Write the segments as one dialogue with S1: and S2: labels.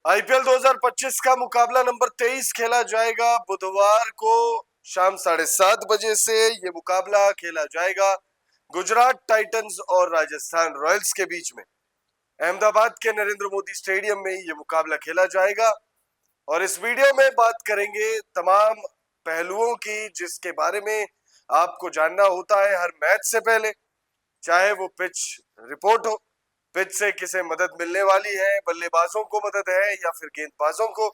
S1: IPL 2025 का मुकाबला number 23 खेला जाएगा बुधवार को शाम 7:30 बजे से। ये मुकाबला खेला जाएगा गुजरात टाइटंस और राजस्थान रॉयल्स के बीच में। अहमदाबाद के नरेंद्र मोदी स्टेडियम में ये मुकाबला खेला जाएगा और इस वीडियो में बात करेंगे तमाम पहलुओं की जिसके बारे में आपको जानना होता है हर मैच से पहले। चाहे वो पिच रिपोर्ट हो, पिच से किसे मदद मिलने वाली है, बल्लेबाजों को मदद है या फिर गेंदबाजों को,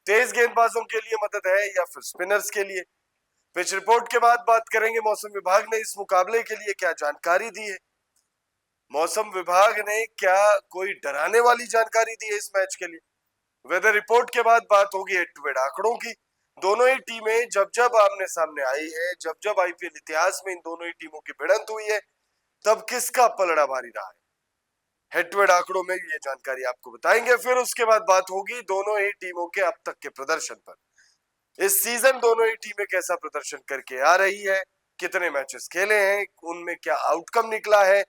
S1: तेज गेंदबाजों के लिए मदद है या फिर स्पिनर्स के लिए। पिच रिपोर्ट के बाद बात करेंगे मौसम विभाग ने इस मुकाबले के लिए क्या जानकारी दी है। मौसम विभाग ने क्या कोई डराने वाली जानकारी दी है इस मैच के लिए। वेदर रिपोर्ट के बाद बात होगी हेड टू हेड आंकड़ों की। दोनों ही टीमें जब जब आमने सामने आई है, जब जब आईपीएल इतिहास में इन दोनों ही टीमों की भिड़ंत हुई है, तब किसका पलड़ा भारी रहा है, हेड टू हेड आंकड़ों में ये जानकारी आपको बताएंगे। फिर उसके बाद बात होगी दोनों ही टीमों के अब तक के प्रदर्शन पर। इस सीजन दोनों ही टीमें कैसा प्रदर्शन करके आ रही है, कितने मैचेस खेले हैं, उनमें क्या आउटकम निकला है,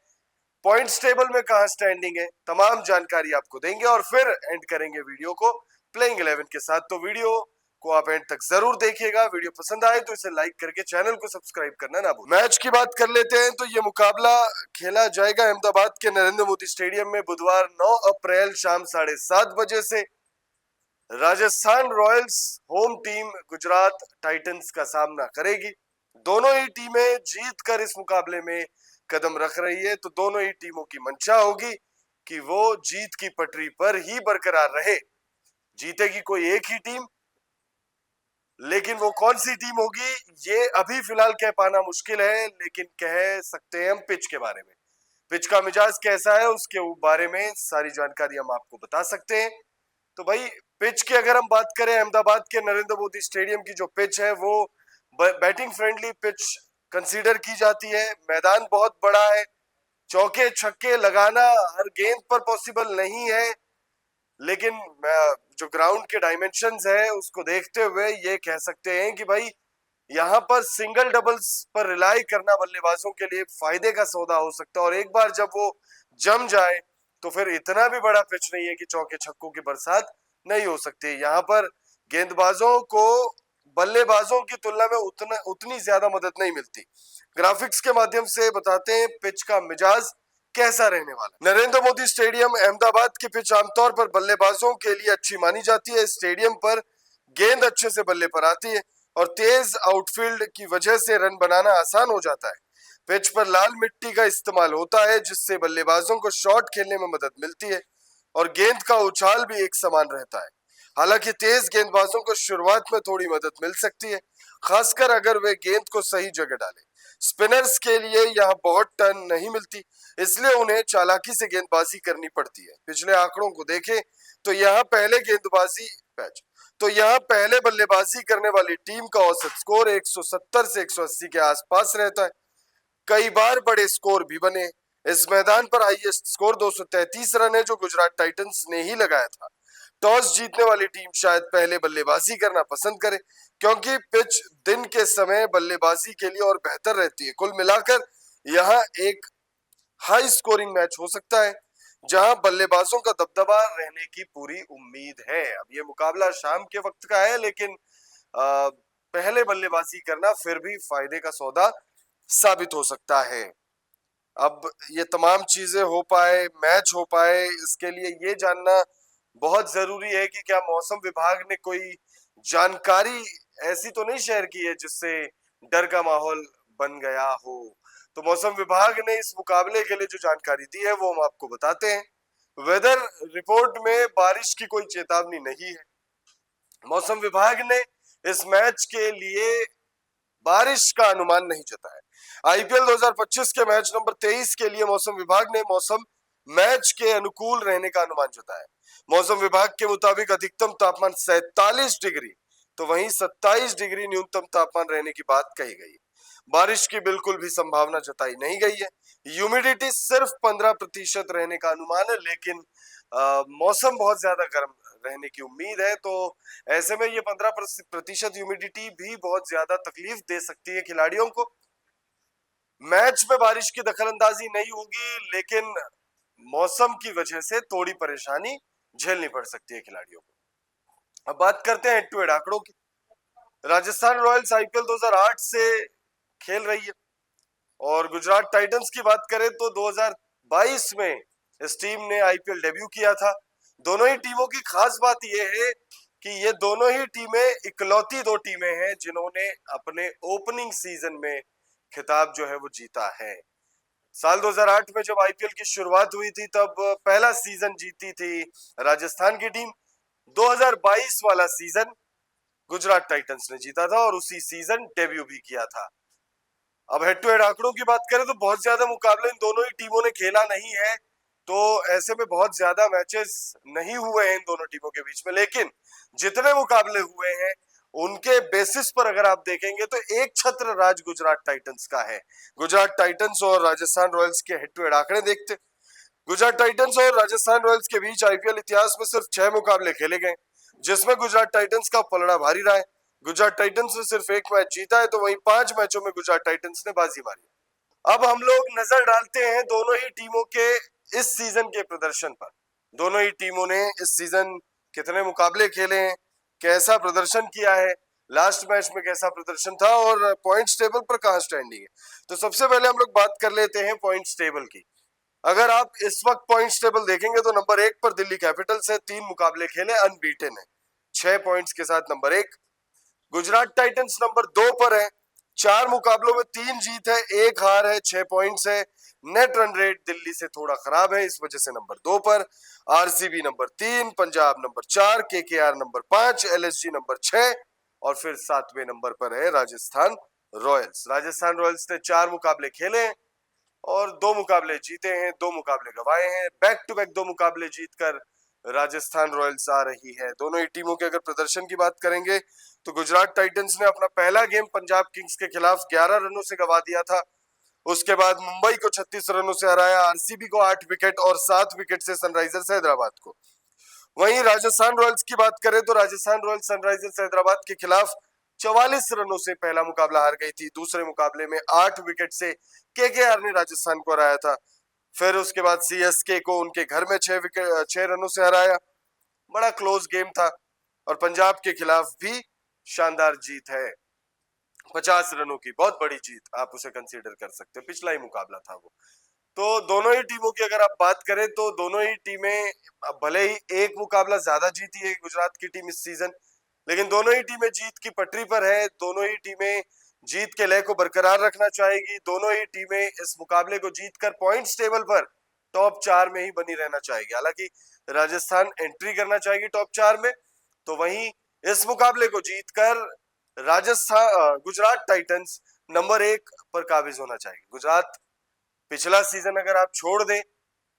S1: पॉइंट्स टेबल में कहां स्टैंडिंग है, तमाम जानकारी आपको देंगे और फिर एंड करेंगे वीडियो को प्लेइंग 11 के साथ। तो वीडियो को आप एंड तक जरूर देखिएगा। वीडियो पसंद आए तो इसे लाइक करके चैनल को सब्सक्राइब करना ना भूलें। मैच की बात कर लेते हैं तो ये मुकाबला खेला जाएगा अहमदाबाद के नरेंद्र मोदी स्टेडियम में बुधवार 9 अप्रैल शाम 7:30 बजे से। Rajasthan Royals home team Gujarat Titans का सामना करेगी। दोनों ही टीमें जीत कर इस मुकाबले में कदम रख रही है, तो दोनों ही टीमों की मंशा होगी कि वो जीत की पटरी पर ही बरकरार रहे। जीतेगी कोई एक ही टीम, लेकिन वो कौन सी टीम होगी ये अभी फिलहाल कह पाना मुश्किल है, लेकिन कह सकते हैं हम पिच के बारे में। पिच का मिजाज कैसा है उसके बारे में सारी जानकारी हम आपको बता सकते हैं। तो भाई पिच की अगर हम बात करें, अहमदाबाद के नरेंद्र मोदी स्टेडियम की जो पिच है वो बैटिंग फ्रेंडली पिच कंसीडर की जाती है। मैदान बहुत बड़ा है, चौके छक्के लगाना हर गेंद पर पॉसिबल नहीं है, लेकिन जो ग्राउंड के डायमेंशंस है उसको देखते हुए ये कह सकते हैं कि भाई यहाँ पर सिंगल डबल्स पर रिलाई करना बल्लेबाजों के लिए फायदे का सौदा हो सकता है। और एक बार जब वो जम जाए तो फिर इतना भी बड़ा पिच नहीं है कि चौके छक्कों की बरसात नहीं हो सकती। यहाँ पर गेंदबाजों को बल्लेबाजों की तुलना में उतनी ज्यादा मदद नहीं मिलती। ग्राफिक्स के माध्यम से बताते हैं पिच का मिजाज कैसा रहने वाला। नरेंद्र मोदी स्टेडियम अहमदाबाद की पिच आमतौर पर बल्लेबाजों के लिए अच्छी मानी जाती है। स्टेडियम पर गेंद अच्छे से बल्ले पर आती है और तेज आउटफील्ड की वजह से रन बनाना आसान हो जाता है। पिच पर लाल मिट्टी का इस्तेमाल होता है जिससे बल्लेबाजों को शॉट खेलने में मदद मिलती है और गेंद का उछाल भी एक समान रहता है। हालांकि तेज गेंदबाजों को शुरुआत में थोड़ी मदद मिल सकती है, खासकर अगर वे गेंद को सही जगह डालें। स्पिनर्स के लिए यहाँ बहुत टर्न नहीं मिलती, इसलिए उन्हें चालाकी से गेंदबाजी करनी पड़ती है। पिछले आंकड़ों को देखें तो यहाँ पहले बल्लेबाजी करने वाली टीम का औसत स्कोर 170 से 180 के आसपास रहता है। कई बार बड़े स्कोर भी बने। इस मैदान पर हाईएस्ट स्कोर 233 रन है जो गुजरात टाइटंस ने ही लगाया था। टॉस जीतने वाली टीम शायद पहले बल्लेबाजी करना पसंद करे क्योंकि पिच दिन के समय बल्लेबाजी के लिए और बेहतर रहती है। कुल मिलाकर यहाँ एक हाई स्कोरिंग मैच हो सकता है जहां बल्लेबाजों का दबदबा रहने की पूरी उम्मीद है। अब ये मुकाबला शाम के वक्त का है, लेकिन पहले बल्लेबाजी करना फिर भी फायदे का सौदा साबित हो सकता है। अब ये तमाम चीजें हो पाए, मैच हो पाए, इसके लिए ये जानना बहुत जरूरी है कि क्या मौसम विभाग ने कोई जानकारी ऐसी तो नहीं शेयर की है जिससे डर का माहौल बन गया हो। तो मौसम विभाग ने इस मुकाबले के लिए जो जानकारी दी है वो हम आपको बताते हैं। वेदर रिपोर्ट में बारिश की कोई चेतावनी नहीं है। मौसम विभाग ने इस मैच के लिए बारिश का अनुमान नहीं जताया। आईपीएल 2025 के मैच नंबर 23 के लिए मौसम विभाग ने मौसम मैच के अनुकूल रहने का अनुमान जताया। मौसम विभाग के मुताबिक अधिकतम तापमान 47 डिग्री तो वहीं 27 डिग्री न्यूनतम तापमान रहने की बात कही गई है। बारिश की बिल्कुल भी संभावना जताई नहीं गई है। ह्यूमिडिटी सिर्फ 15% रहने का अनुमान है, लेकिन मौसम बहुत ज्यादा गर्म रहने की उम्मीद है। तो ऐसे में ये 15% ह्यूमिडिटी भी बहुत ज्यादा तकलीफ दे सकती है खिलाड़ियों को। मैच में बारिश की दखलंदाजी नहीं होगी, लेकिन मौसम की वजह से थोड़ी परेशानी झेलनी पड़ सकती है खिलाड़ियों को। अब बात करते हैं हेड टू हेड आंकड़ों की। राजस्थान रॉयल्स आईपीएल 2008 से खेल रही है और गुजरात टाइटंस की बात करें तो 2022 में इस टीम ने आईपीएल डेब्यू किया था। दोनों ही टीमों की खास बात यह है कि ये दोनों ही टीमें इकलौती दो टीमें हैं जिन्होंने अपने ओपनिंग सीजन में खिताब जो है वो जीता है। साल 2008 में जब आईपीएल की शुरुआत हुई थी तब पहला सीजन जीती थी राजस्थान की टीम। 2022 वाला सीजन गुजरात टाइटंस ने जीता था और उसी सीजन डेब्यू भी किया था। अब हेड टू हेड आंकड़ों की बात करें तो बहुत ज्यादा मुकाबले इन दोनों ही टीमों ने खेला नहीं है, तो ऐसे में बहुत ज्यादा मैचेस नहीं हुए हैं इन दोनों टीमों के बीच में। लेकिन जितने मुकाबले हुए हैं उनके बेसिस पर अगर आप देखेंगे तो एक छत्र राज गुजरात टाइटंस का है। गुजरात टाइटंस और राजस्थान रॉयल्स के हेड टू हेड आंकड़े देखते। गुजरात टाइटंस और राजस्थान रॉयल्स के बीच आईपीएल इतिहास में सिर्फ 6 मुकाबले खेले गए, जिसमें गुजरात टाइटंस का पलड़ा भारी रहा है। गुजरात टाइटंस ने सिर्फ एक मैच जीता है, तो वहीं 5 मैचों में गुजरात टाइटंस ने बाजी मारी। अब हम लोग नजर डालते हैं दोनों ही टीमों के इस सीजन के प्रदर्शन पर। दोनों ही टीमों ने इस सीजन कितने मुकाबले खेले हैं, कैसा प्रदर्शन किया है, लास्ट मैच में कैसा प्रदर्शन था और पॉइंट्स टेबल पर कहां स्टैंडिंग है। तो सबसे पहले हम लोग बात कर लेते हैं पॉइंट्स टेबल की। अगर आप इस वक्त पॉइंट्स टेबल देखेंगे तो नंबर 1 पर दिल्ली कैपिटल्स है, 3 मुकाबले खेले, अनबीटन है, 6 पॉइंट्स के साथ नंबर 1। गुजरात टाइटंस नंबर 2 पर है, 4 मुकाबलों में 3 जीत है, 1 हार है, 6 पॉइंट्स है। नेट रन रेट दिल्ली से थोड़ा खराब है, इस वजह से नंबर 2 पर। RCB number 3, Punjab number 4, KKR number 5, LSG number 6 और फिर 7वें नंबर पर है राजस्थान रॉयल्स। राजस्थान रॉयल्स ने 4 मुकाबले खेले और 2 मुकाबले जीते हैं, 2 मुकाबले गंवाए हैं। बैक टू बैक 2 मुकाबले जीतकर राजस्थान रॉयल्स आ रही है। दोनों ही टीमों के अगर प्रदर्शन की बात करेंगे तो गुजरात टाइटंस ने अपना पहला गेम पंजाब किंग्स के खिलाफ 11 रनों से गंवा दिया था। उसके बाद मुंबई को 36 रनों से हराया, आरसीबी को 8 विकेट और 7 विकेट से सनराइजर्स हैदराबाद को। वहीं राजस्थान रॉयल्स की बात करें तो राजस्थान रॉयल्स सनराइजर्स हैदराबाद के खिलाफ 44 रनों से पहला मुकाबला हार गई थी। दूसरे मुकाबले में 8 विकेट से केकेआर ने राजस्थान को हराया था। फिर उसके बाद सीएसके को उनके घर में 6 रनों से हराया, बड़ा क्लोज गेम था। और पंजाब के खिलाफ भी शानदार जीत है, 50 रनों की बहुत बड़ी जीत आप उसे कंसीडर कर सकते हो, पिछला ही मुकाबला था वो। तो दोनों ही टीमों की अगर आप बात करें तो दोनों ही टीमें भले ही एक मुकाबला ज्यादा जीती है गुजरात की टीम इस सीजन, लेकिन दोनों ही टीमें जीत की पटरी पर है। दोनों ही टीमें जीत के लय को बरकरार रखना चाहेगी। दोनों ही टीमें इस मुकाबले को जीतकर पॉइंट्स टेबल पर टॉप 4 में ही बनी रहना चाहेगी। हालांकि राजस्थान एंट्री करना चाहेगी टॉप 4 में, तो वहीं इस मुकाबले को जीतकर राजस्थान गुजरात टाइटंस नंबर 1 पर काबिज होना चाहेगी। गुजरात पिछला सीजन अगर आप छोड़ दें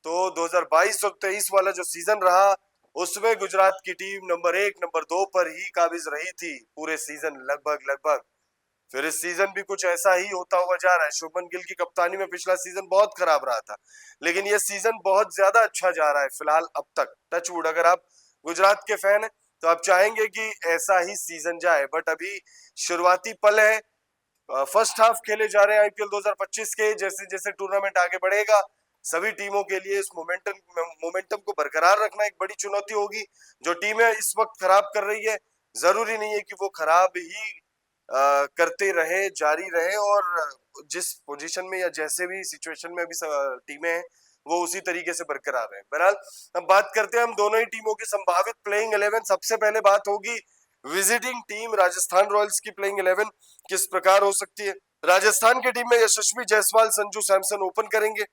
S1: तो 2022 और 23 वाला जो सीजन रहा उसमें गुजरात की टीम नंबर 1 नंबर 2 पर ही काबिज रही थी पूरे सीजन लगभग। फिर इस सीजन भी कुछ ऐसा ही होता हुआ जा रहा है। शुभमन गिल की कप्तानी में पिछला सीजन बहुत खराब रहा था, लेकिन ये सीजन बहुत ज्यादा अच्छा जा रहा है फिलहाल अब तक। टचवुड, अगर आप गुजरात के फैन हैं तो आप चाहेंगे कि ऐसा ही सीजन जाए, बट अभी शुरुआती पल है। फर्स्ट हाफ खेले जा रहे हैं आईपीएल 2025 के। जैसे जैसे टूर्नामेंट आगे बढ़ेगा सभी टीमों के लिए इस मोमेंटम को बरकरार रखना एक बड़ी चुनौती होगी। जो टीमें इस वक्त खराब कर रही है जरूरी नहीं है कि वो खराब ही करते रहे, जारी रहे, और जिस पोजीशन में या जैसे भी सिचुएशन में अभी टीमें हैं वो उसी तरीके से बरकरार है। बहरहाल हम बात करते हैं हम दोनों ही टीमों की संभावित प्लेइंग 11। सबसे पहले बात होगी विजिटिंग टीम राजस्थान रॉयल्स की प्लेइंग 11 किस प्रकार हो सकती है। राजस्थान की टीम में यशस्वी जायसवाल, संजू सैमसन ओपन करेंगे।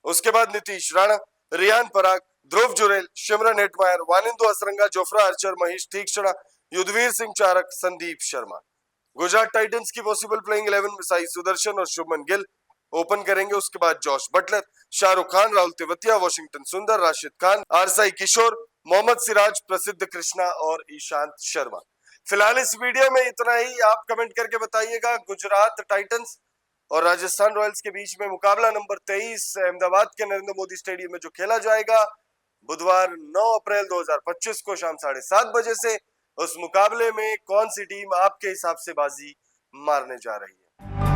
S1: उसके बाद Nitish Rana, Riyan Parag, Dhruv Jurel, Shimron Hetmyer, Wanindu Hasaranga, Jofra Archer, Maheesh Theekshana, Yudhvir Singh Charak, Sandeep Sharma. Gujarat Titans की पॉसिबल प्लेइंग 11 में साई सुदर्शन और शुभमन गिल ओपन करेंगे। उसके बाद जॉश बटलर, शाहरुख खान, राहुल तेवतिया, वॉशिंगटन सुंदर, राशिद खान, आरसाई किशोर, मोहम्मद सिराज, प्रसिद्ध कृष्णा और ईशांत शर्मा। फिलहाल इस वीडियो में इतना ही। आप कमेंट करके बताइएगा गुजरात टाइटंस और राजस्थान रॉयल्स के बीच में मुकाबला नंबर 23 अहमदाबाद के नरेंद्र मोदी स्टेडियम में जो खेला जाएगा बुधवार 9 अप्रैल 2025 को शाम 7:30 बजे से, उस मुकाबले में कौन सी टीम आपके हिसाब से बाजी मारने जा रही है।